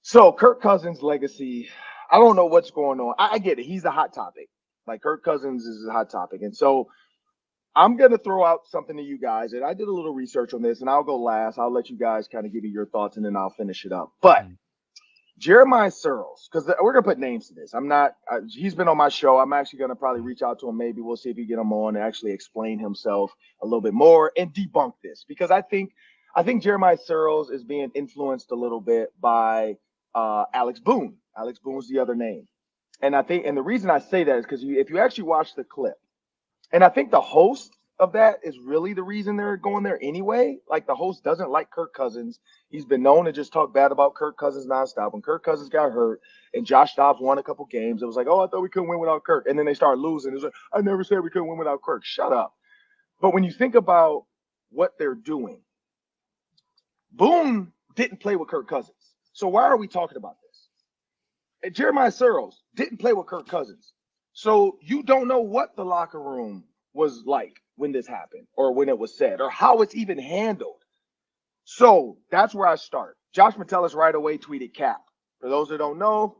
So Kirk Cousins' legacy, I don't know what's going on. I get it. He's a hot topic. Like Kirk Cousins is a hot topic. And so I'm going to throw out something to you guys. And I did a little research on this, and I'll go last. I'll let you guys kind of give me your thoughts, and then I'll finish it up. But Jeremiah Searles, because we're going to put names to this. He's been on my show. I'm actually going to probably reach out to him. Maybe we'll see if we get him on and actually explain himself a little bit more and debunk this. Because I think Jeremiah Searles is being influenced a little bit by Alex Boone. Alex Boone's the other name. And the reason I say that is because if you actually watch the clip, and I think the host of that is really the reason they're going there anyway. Like, the host doesn't like Kirk Cousins. He's been known to just talk bad about Kirk Cousins nonstop. When Kirk Cousins got hurt and Josh Dobbs won a couple games, it was like, oh, I thought we couldn't win without Kirk. And then they started losing. It was like, I never said we couldn't win without Kirk. Shut up. But when you think about what they're doing, Boone didn't play with Kirk Cousins. So why are we talking about this? And Jeremiah Searles didn't play with Kirk Cousins. So you don't know what the locker room was like when this happened, or when it was said, or how it's even handled. So that's where I start. Josh Metellus right away tweeted cap. For those that don't know,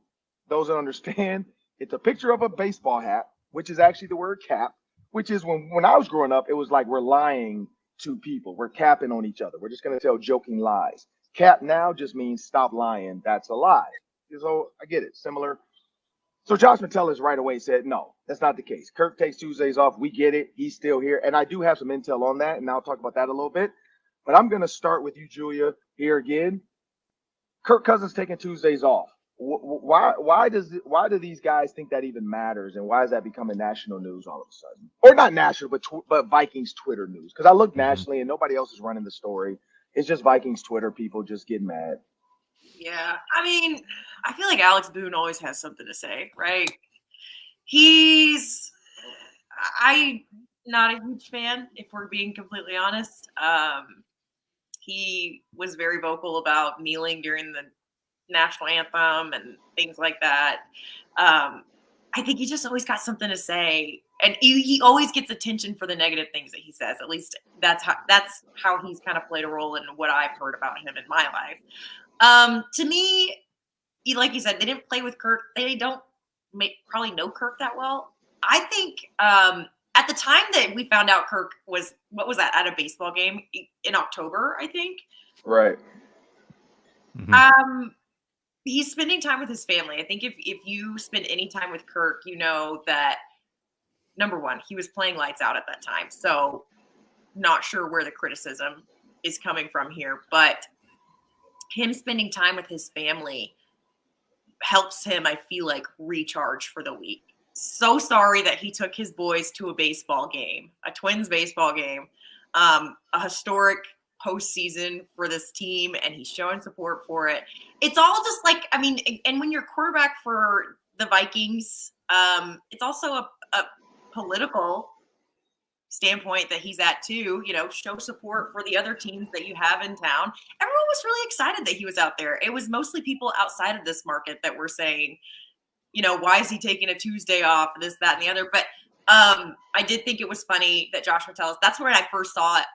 those that understand, it's a picture of a baseball hat, which is actually the word cap, which is when I was growing up, it was like we're lying to people. We're capping on each other. We're just going to tell joking lies. Cap now just means stop lying. That's a lie. So I get it. Similar. So Josh Metellus right away said, no, that's not the case. Kirk takes Tuesdays off. We get it. He's still here. And I do have some intel on that, and I'll talk about that a little bit. But I'm going to start with you, Julia, here again. Kirk Cousins taking Tuesdays off. Why do these guys think that even matters, and why is that becoming national news all of a sudden? Or not national, but Vikings Twitter news. Because I look nationally, and nobody else is running the story. It's just Vikings Twitter people just getting mad. Yeah, I mean, I feel like Alex Boone always has something to say, right? I'm not a huge fan, if we're being completely honest. He was very vocal about kneeling during the national anthem and things like that. I think he just always got something to say, and he always gets attention for the negative things that he says. At least that's how he's kind of played a role in what I've heard about him in my life. To me, like you said, they didn't play with Kirk. They don't probably know Kirk that well. I think at the time that we found out Kirk was, what was that, at a baseball game in October, I think. Right. He's spending time with his family. I think if you spend any time with Kirk, you know that, number one, he was playing lights out at that time. So not sure where the criticism is coming from here, but him spending time with his family helps him, I feel like, recharge for the week. So sorry that he took his boys to a baseball game, a Twins baseball game, a historic postseason for this team, and he's showing support for it. It's all just like, I mean, and when you're quarterback for the Vikings, it's also a political standpoint that he's at too, show support for the other teams that you have in town. Everyone was really excited that he was out there. It was mostly people outside of this market that were saying, why is he taking a Tuesday off, this, that, and the other. But I did think it was funny that Josh Metellus, that's when I first saw it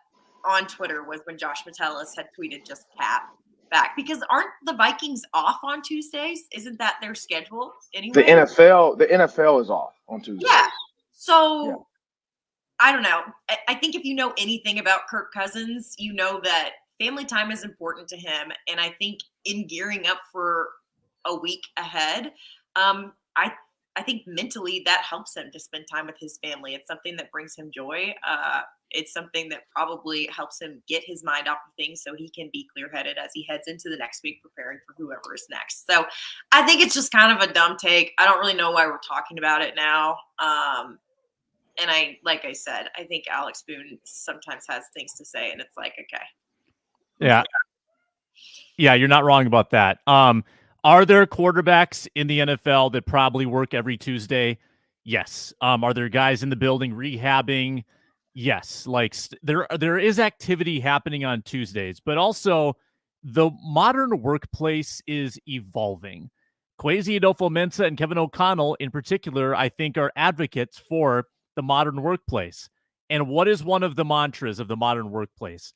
on Twitter, was when Josh Metellus had tweeted just cap back, because aren't the Vikings off on Tuesdays? Isn't that their schedule anyway? The NFL is off on Tuesdays. Yeah. So yeah. I don't know. I think if you know anything about Kirk Cousins, you know that family time is important to him. And I think in gearing up for a week ahead, I think mentally that helps him to spend time with his family. It's something that brings him joy. It's something that probably helps him get his mind off of things so he can be clear-headed as he heads into the next week preparing for whoever is next. So I think it's just kind of a dumb take. I don't really know why we're talking about it now. And like I said, I think Alex Boone sometimes has things to say, and it's like, okay. Yeah, you're not wrong about that. Are there quarterbacks in the NFL that probably work every Tuesday? Yes. Are there guys in the building rehabbing? Yes. Like there is activity happening on Tuesdays, but also the modern workplace is evolving. Kwesi-Adofo-Mensah and Kevin O'Connell in particular, I think, are advocates for the modern workplace. And what is one of the mantras of the modern workplace?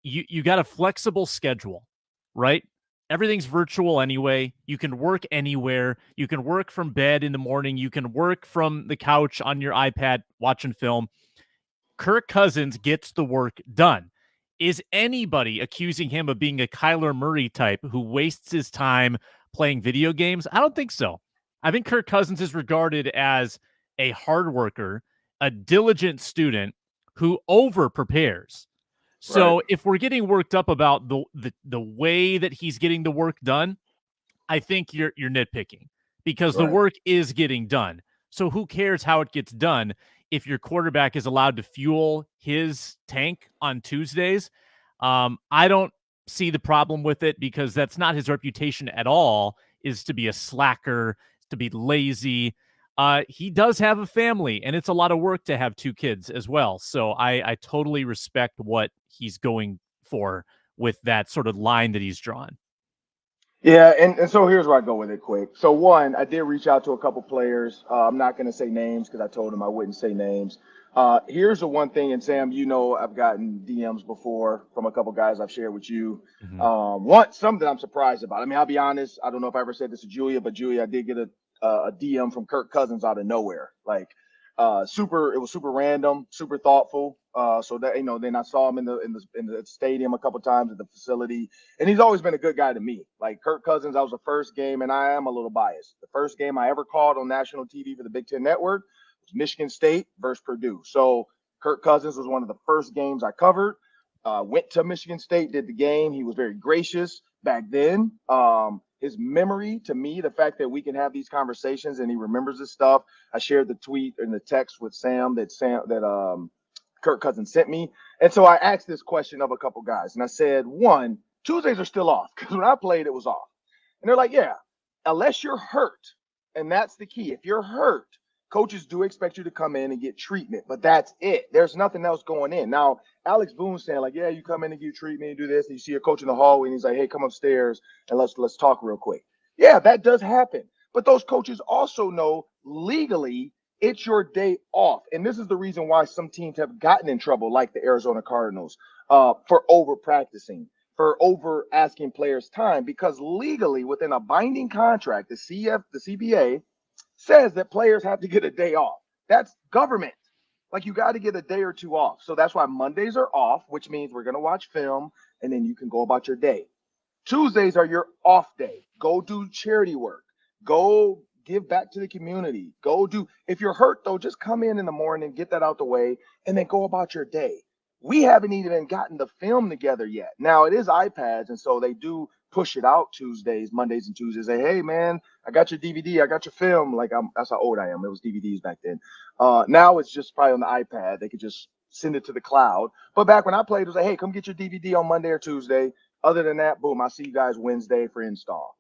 You got a flexible schedule, right? everything's virtual anyway. You can work anywhere. You can work from bed in the morning. You can work from the couch on your iPad watching film. Kirk Cousins gets the work done. Is anybody accusing him of being a Kyler Murray type who wastes his time playing video games? I don't think so. I think Kirk Cousins is regarded as a hard worker, a diligent student who over prepares. So Right. if we're getting worked up about the way that he's getting the work done, I think you're nitpicking because the Right. work is getting done. So who cares how it gets done if your quarterback is allowed to fuel his tank on Tuesdays? I don't see the problem with it because that's not his reputation at all, is to be a slacker, to be lazy. He does have a family, and it's a lot of work to have 2 kids as well. So I totally respect what he's going for with that sort of line that he's drawn. Yeah, and so here's where I go with it quick. So one, I did reach out to a couple players. I'm not going to say names because I told them I wouldn't say names. Here's the one thing, and Sam, you know, I've gotten DMs before from a couple guys I've shared with you. Something I'm surprised about. I mean, I'll be honest. I don't know if I ever said this to Julia, but Julia, I did get a DM from Kirk Cousins out of nowhere. Like, it was super random, super thoughtful. So that, you know, then I saw him in the stadium a couple times at the facility, and he's always been a good guy to me. Like Kirk Cousins, that was the first game, and I am a little biased. The first game I ever called on national TV for the Big Ten Network was Michigan State versus Purdue. So Kirk Cousins was one of the first games I covered. Went to Michigan State, did the game. He was very gracious back then. His memory, to me, the fact that we can have these conversations and he remembers this stuff. I shared the tweet and the text with Sam that Kirk Cousins sent me. And so I asked this question of a couple guys, and I said, one, Tuesdays are still off because when I played, it was off. And they're like, yeah, unless you're hurt. And that's the key. If you're hurt, coaches do expect you to come in and get treatment, but that's it. There's nothing else going in. Now, Alex Boone's saying like, yeah, you come in and get treatment and do this. And you see your coach in the hallway and he's like, hey, come upstairs and let's talk real quick. Yeah, that does happen. But those coaches also know legally it's your day off. And this is the reason why some teams have gotten in trouble, like the Arizona Cardinals, for over practicing, for over asking players time, because legally within a binding contract, the CBA says that players have to get a day off. That's government. Like you got to get a day or two off. So that's why Mondays are off, which means we're going to watch film and then you can go about your day. Tuesdays are your off day. Go do charity work. Go give back to the community. If you're hurt though, just come in the morning, get that out the way, and then go about your day. We haven't even gotten the film together yet. Now it is iPads, and so they do push it out Mondays and Tuesdays. Say, hey man, I got your DVD, I got your film. Like that's how old I am. It was DVDs back then. Now it's just probably on the iPad. They could just send it to the cloud. But back when I played, it was like, hey, come get your DVD on Monday or Tuesday. Other than that, boom, I'll see you guys Wednesday for install.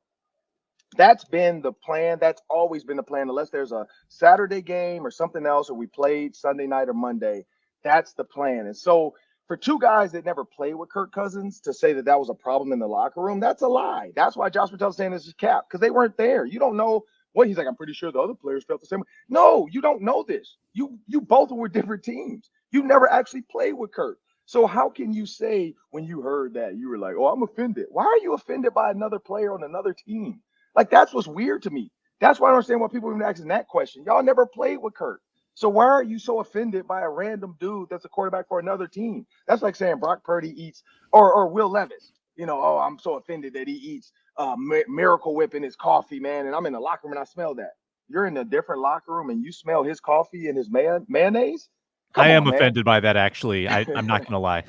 That's been the plan. That's always been the plan, unless there's a Saturday game or something else, or we played Sunday night or Monday. That's the plan. And so for two guys that never played with Kirk Cousins to say that that was a problem in the locker room, that's a lie. That's why Josh Patel's saying this is cap, because they weren't there. You don't know what he's like. I'm pretty sure the other players felt the same way. No, you don't know this. You both were different teams. You never actually played with Kirk. So how can you say when you heard that you were like, oh, I'm offended? Why are you offended by another player on another team? Like, that's what's weird to me. That's why I don't understand why people are even asking that question. Y'all never played with Kirk. So why are you so offended by a random dude that's a quarterback for another team? That's like saying Brock Purdy eats, or Will Levis. You know, oh, I'm so offended that he eats Miracle Whip in his coffee, man, and I'm in the locker room and I smell that. You're in a different locker room and you smell his coffee and his mayonnaise? Come I am on, offended by that, actually. I'm not going to lie.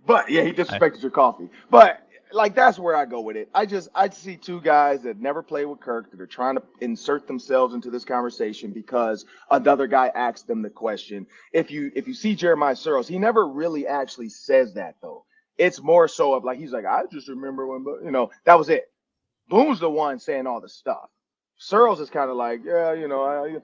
But, yeah, he disrespected your coffee. But, like, that's where I go with it. I see two guys that never played with Kirk that are trying to insert themselves into this conversation because another guy asked them the question. If you see Jeremiah Searles, he never really actually says that, though. It's more so of like, he's like, I just remember when, you know, that was it. Boone's the one saying all the stuff. Searles is kind of like, yeah, you know,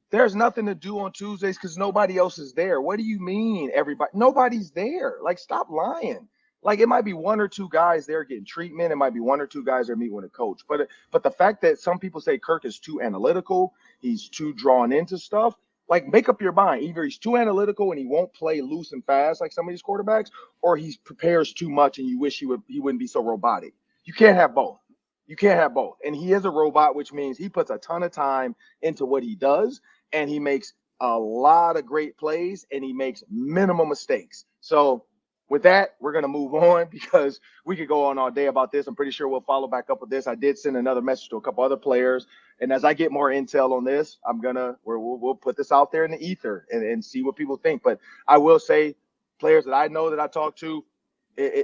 there's nothing to do on Tuesdays because nobody else is there. What do you mean, everybody? Nobody's there. Like, stop lying. Like, it might be one or two guys there getting treatment. It might be one or two guys there meeting with a coach. But the fact that some people say Kirk is too analytical, he's too drawn into stuff, Like, make up your mind. Either he's too analytical and he won't play loose and fast like some of these quarterbacks, or he prepares too much and you wish he wouldn't be so robotic. You can't have both. You can't have both. And he is a robot, which means he puts a ton of time into what he does, and he makes a lot of great plays, and he makes minimal mistakes. So with that, we're going to move on because we could go on all day about this. I'm pretty sure we'll follow back up with this. I did send another message to a couple other players. And as I get more intel on this, we'll put this out there in the ether and see what people think. But I will say, players that I know that I talk to,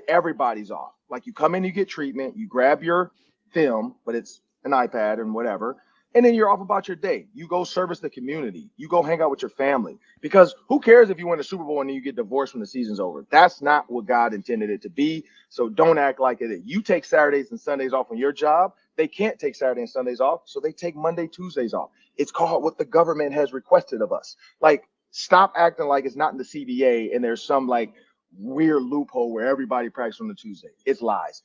everybody's off. Like, you come in, you get treatment, you grab your film, but it's an iPad and whatever, and then you're off about your day. You go service the community. You go hang out with your family. Because who cares if you win a Super Bowl and then you get divorced when the season's over? That's not what God intended it to be. So don't act like it. You take Saturdays and Sundays off on your job. They can't take Saturday and Sundays off, so they take Monday, Tuesdays off. It's called what the government has requested of us. Like, stop acting like it's not in the CBA and there's some like weird loophole where everybody practices on the Tuesday. It's lies.